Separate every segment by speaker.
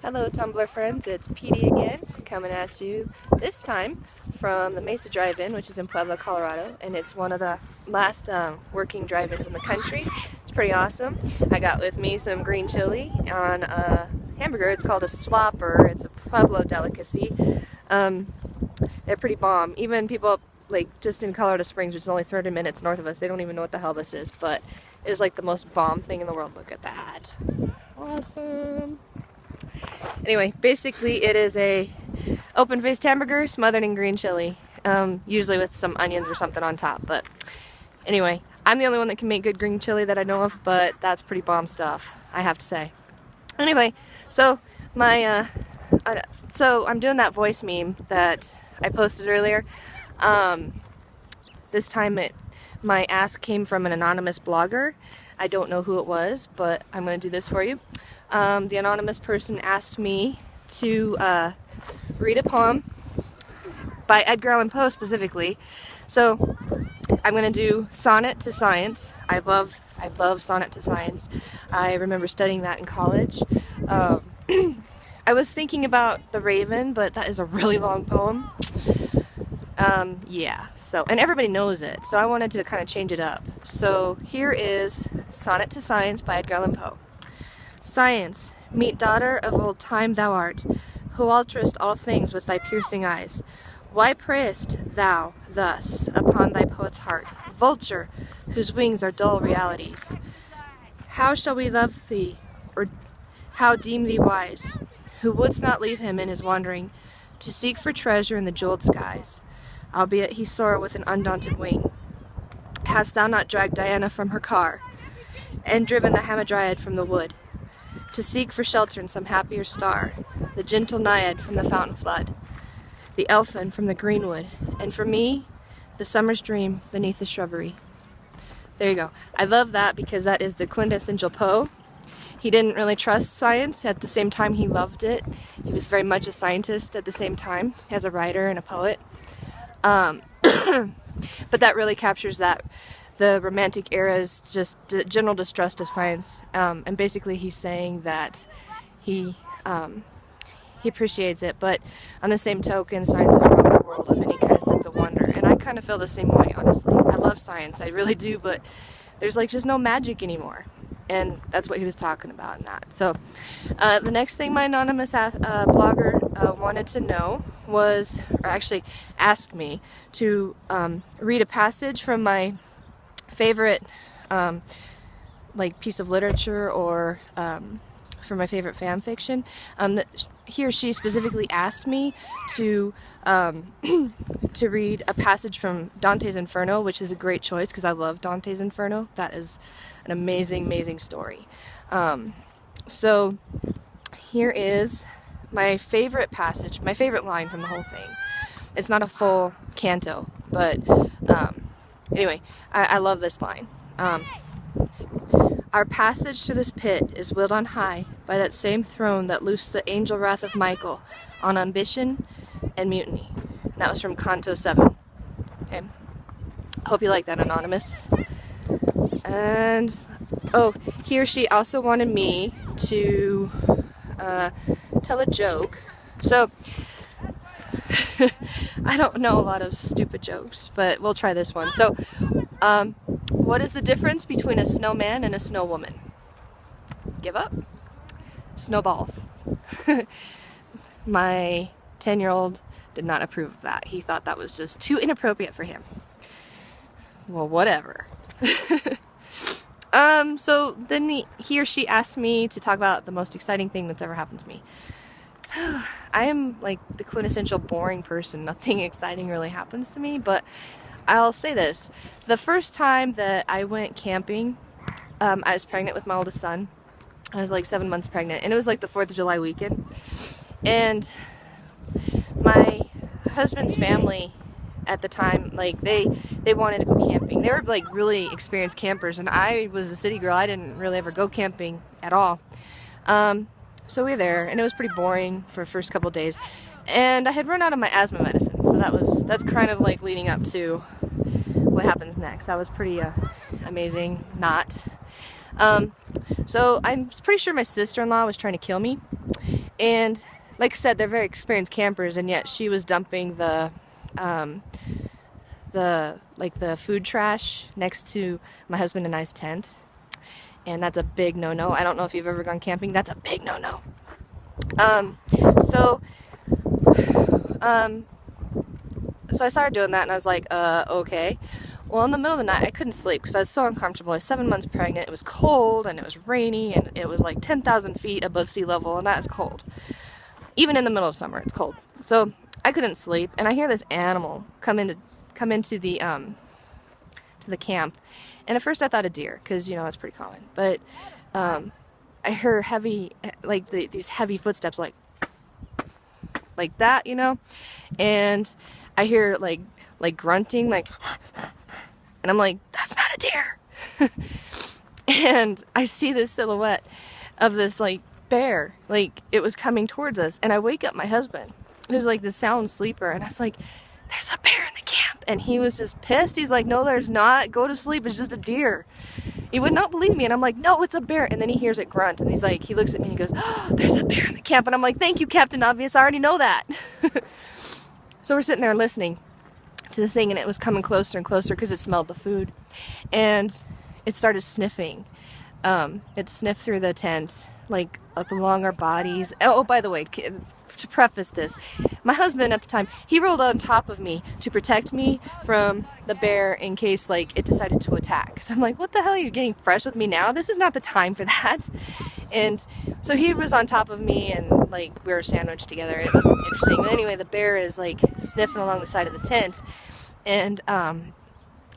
Speaker 1: Hello Tumblr friends, it's Petey again, coming at you this time from the Mesa Drive-In, which is in Pueblo, Colorado, and it's one of the last working drive-ins in the country. It's pretty awesome. I got with me some green chili on a hamburger. It's called a slopper. It's a Pueblo delicacy. They're pretty bomb. Even people like just in Colorado Springs, which is only 30 minutes north of us, they don't even know what the hell this is, but it is like the most bomb thing in the world. Look at that. Awesome. Anyway, basically it is a open-faced hamburger smothered in green chili, usually with some onions or something on top. But anyway, I'm the only one that can make good green chili that I know of, but that's pretty bomb stuff, I have to say. Anyway, so I'm doing that voice meme that I posted earlier. This time my ask came from an anonymous blogger. I don't know who it was, but I'm going to do this for you. The anonymous person asked me to read a poem by Edgar Allan Poe specifically. So I'm going to do Sonnet to Science. I love Sonnet to Science. I remember studying that in college. I was thinking about The Raven, but that is a really long poem. Yeah, so, and everybody knows it, so I wanted to kind of change it up. So here is Sonnet to Science by Edgar Allan Poe. Science, meet daughter of old time thou art, who alterest all things with thy piercing eyes. Why preyest thou thus upon thy poet's heart, vulture, whose wings are dull realities? How shall we love thee, or how deem thee wise, who wouldst not leave him in his wandering, to seek for treasure in the jeweled skies, albeit he soar with an undaunted wing? Hast thou not dragged Diana from her car, and driven the Hamadryad from the wood, to seek for shelter in some happier star, the gentle Naiad from the fountain flood, the elfin from the greenwood, and for me, the summer's dream beneath the shrubbery? There you go. I love that because that is the quintessential Poe. He didn't really trust science. At the same time, he loved it. He was very much a scientist at the same time, as a writer and a poet. But that really captures that. The Romantic era's just general distrust of science, and basically he's saying that he appreciates it, but on the same token, science has robbed the world of any kind of sense of wonder, and I kind of feel the same way, honestly. I love science, I really do, but there's like just no magic anymore, and that's what he was talking about in that. So the next thing my anonymous blogger wanted to know was, or actually asked me to read a passage from my favorite like piece of literature, or for my favorite fan fiction. He or she specifically asked me to to read a passage from Dante's Inferno, which is a great choice because I love Dante's Inferno. That is an amazing story. So here is my favorite passage, my favorite line from the whole thing. It's not a full canto, but anyway, I love this line. Our passage through this pit is willed on high by that same throne that loosed the angel wrath of Michael on ambition and mutiny. And that was from Canto 7. Okay. Hope you like that, Anonymous. And, oh, he or she also wanted me to tell a joke. So, I don't know a lot of stupid jokes, but we'll try this one. So, what is the difference between a snowman and a snow woman? Give up? Snowballs. My 10-year-old did not approve of that. He thought that was just too inappropriate for him. Well, whatever. So then he or she asked me to talk about the most exciting thing that's ever happened to me. I am like the quintessential boring person. Nothing exciting really happens to me, but I'll say this. The first time that I went camping, I was pregnant with my oldest son. I was like 7 months pregnant, and it was like the 4th of July weekend. And my husband's family at the time, like they wanted to go camping. They were like really experienced campers, and I was a city girl. I didn't really ever go camping at all. So we were there, and it was pretty boring for the first couple of days. And I had run out of my asthma medicine, so that's kind of like leading up to what happens next. That was pretty amazing. Not. So I'm pretty sure my sister-in-law was trying to kill me, And like I said, they're very experienced campers, and yet she was dumping the food trash next to my husband and I's tent. And that's a big no-no. I don't know if you've ever gone camping. That's a big no-no. So I started doing that, and I was like, okay. Well, in the middle of the night, I couldn't sleep because I was so uncomfortable. I was 7 months pregnant. It was cold, and it was rainy, and it was like 10,000 feet above sea level, and that is cold. Even in the middle of summer, it's cold. So I couldn't sleep, and I hear this animal come into the to the camp. And at first I thought a deer, because, you know, that's pretty common. But I heard heavy, like these heavy footsteps, like that, you know? And I hear like grunting, like, and I'm like, that's not a deer. And I see this silhouette of this like bear, like it was coming towards us. And I wake up my husband, who's like the sound sleeper, and I was like, there's a bear in the camp. And he was just pissed. He's like, no, there's not. Go to sleep. It's just a deer. He would not believe me. And I'm like, no, it's a bear. And then he hears it grunt. And he's like, he looks at me and he goes, oh, there's a bear in the camp. And I'm like, thank you, Captain Obvious. I already know that. So we're sitting there listening to this thing, and it was coming closer and closer because it smelled the food. And it started sniffing. It sniffed through the tent, like up along our bodies. Oh, by the way, to preface this, my husband at the time, he rolled on top of me to protect me from the bear in case like it decided to attack. So I'm like, what the hell, are you getting fresh with me now? This is not the time for that. And so he was on top of me, and like we were sandwiched together. It was interesting. But anyway, the bear is like sniffing along the side of the tent, and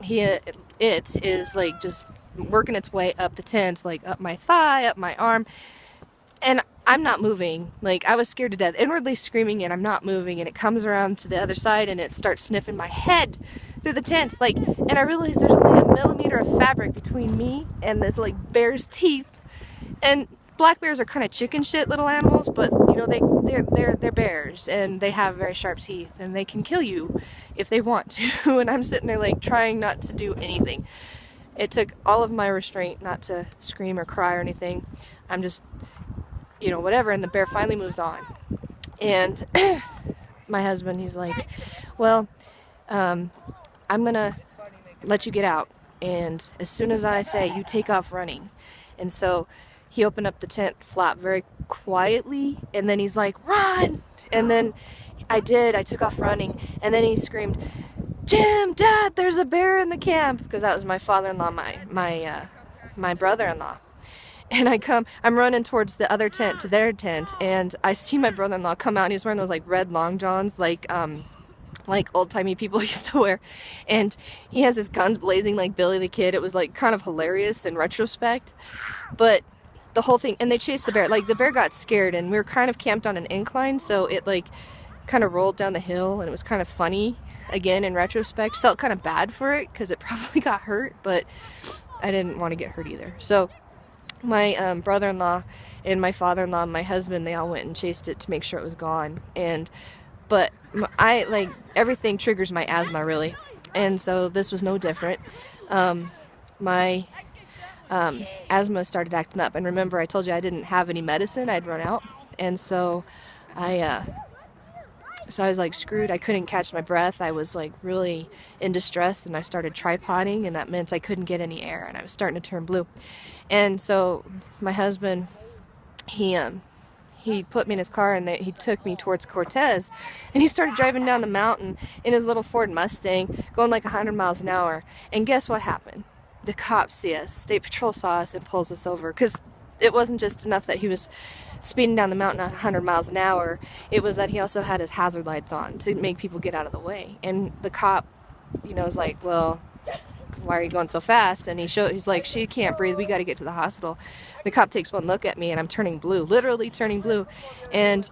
Speaker 1: it is like just working its way up the tent, like up my thigh, up my arm. And I'm not moving. Like, I was scared to death, inwardly screaming, and I'm not moving. And it comes around to the other side, and it starts sniffing my head through the tent. Like, and I realized there's only a millimeter of fabric between me and this like bear's teeth. And black bears are kind of chicken shit little animals, but you know they're bears, and they have very sharp teeth, and they can kill you if they want to. And I'm sitting there like trying not to do anything. It took all of my restraint not to scream or cry or anything. I'm just, you know, whatever. And the bear finally moves on. And my husband, he's like, well, I'm gonna let you get out, and as soon as I say, you take off running. And so he opened up the tent flap very quietly, and then he's like, run! And then I took off running, and then he screamed, Jim, Dad, there's a bear in the camp, because that was my father-in-law, my brother-in-law. And I'm running towards the other tent, to their tent, and I see my brother-in-law come out, and he's wearing those like red long johns, like old-timey people used to wear. And he has his guns blazing like Billy the Kid. It was like kind of hilarious in retrospect. But the whole thing, and they chased the bear. Like, the bear got scared, and we were kind of camped on an incline, so it like kind of rolled down the hill, and it was kind of funny. Again, in retrospect, felt kind of bad for it because it probably got hurt, but I didn't want to get hurt either. So my brother-in-law and my father-in-law and my husband, they all went and chased it to make sure it was gone. But I, like, everything triggers my asthma, really. And so this was no different. My asthma started acting up. And remember, I told you I didn't have any medicine. I'd run out. And so I was like screwed. I couldn't catch my breath. I was like really in distress, and I started tripoding, and that meant I couldn't get any air, and I was starting to turn blue. And so my husband, he put me in his car, and he took me towards Cortez, and he started driving down the mountain in his little Ford Mustang, going like 100 miles an hour. And guess what happened? The cops see us, State Patrol saw us, and pulls us over, because it wasn't just enough that he was speeding down the mountain at 100 miles an hour. It was that he also had his hazard lights on to make people get out of the way. And the cop, you know, was like, well, why are you going so fast? And he's like, she can't breathe. We got to get to the hospital. The cop takes one look at me, and I'm turning blue, literally turning blue. And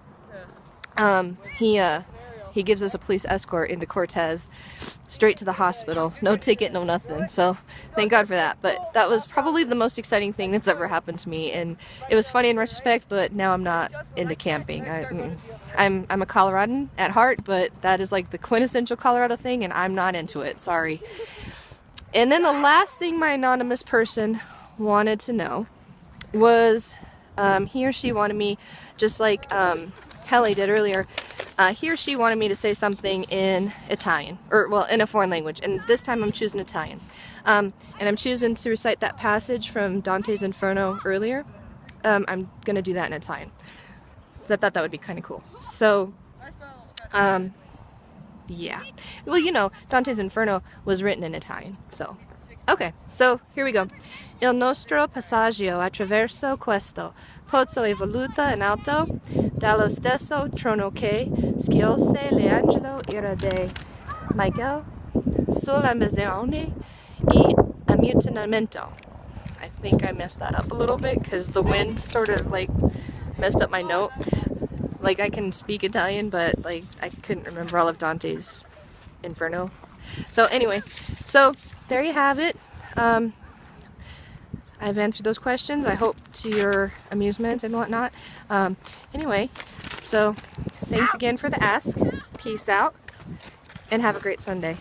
Speaker 1: he gives us a police escort into Cortez, straight to the hospital. No ticket, no nothing. So thank God for that. But that was probably the most exciting thing that's ever happened to me. And it was funny in retrospect, but now I'm not into camping. I'm a Coloradan at heart, but that is like the quintessential Colorado thing, and I'm not into it. Sorry. And then the last thing my anonymous person wanted to know was He or she wanted me, just like Helly did earlier, he or she wanted me to say something in Italian, or well, in a foreign language, and this time I'm choosing Italian. And I'm choosing to recite that passage from Dante's Inferno earlier. I'm gonna do that in Italian. So I thought that would be kind of cool. So, yeah. Well, you know, Dante's Inferno was written in Italian, so. Okay, so here we go. Il nostro passaggio attraverso questo pozzo evoluta in alto, dallo stesso trono che schiose l'angelo ira de Michael sulla missione e ammutinamento. I think I messed that up a little bit because the wind sort of like messed up my note. Like I can speak Italian, but like I couldn't remember all of Dante's Inferno. So anyway, so there you have it. I've answered those questions, I hope, to your amusement and whatnot. Anyway, so thanks again for the ask. Peace out, and have a great Sunday.